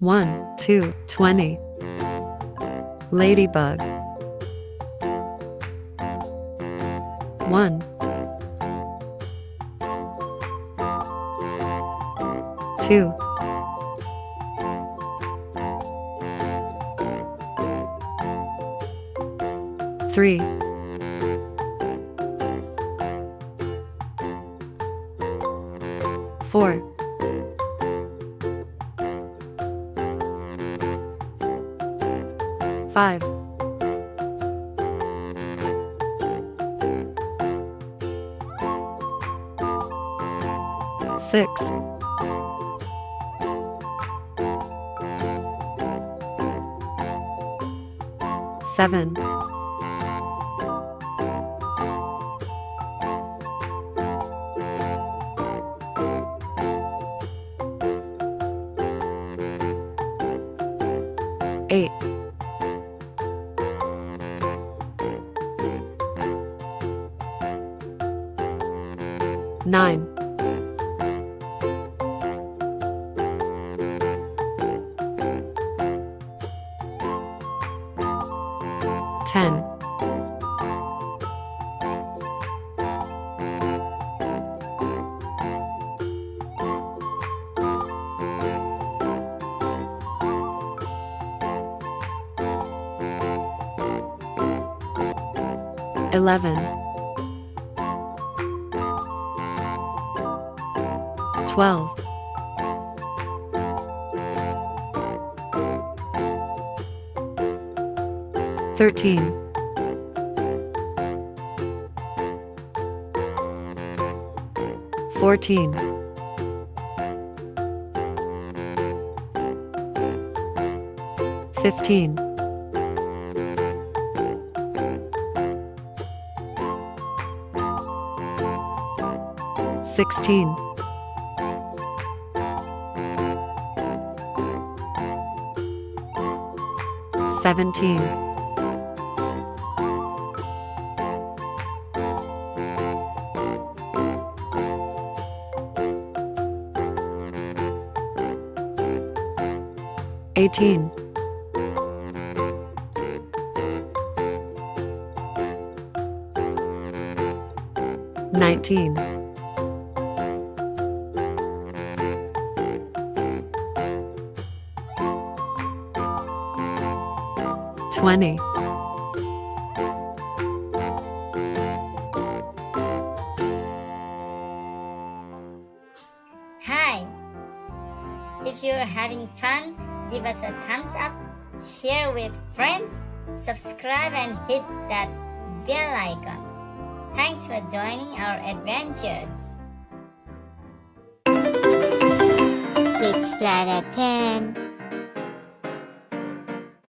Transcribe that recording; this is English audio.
1, 2, 20. Ladybug. 1, 2, 3, 4, 5, 6, 7, 8, 9, 10, 11, 12, 13, 14, 15, 16, 17, 18, 19, 20, Hi! If you're having fun, give us a thumbs up, share with friends, subscribe and hit that bell icon. Thanks for joining our adventures. It's Planet 10.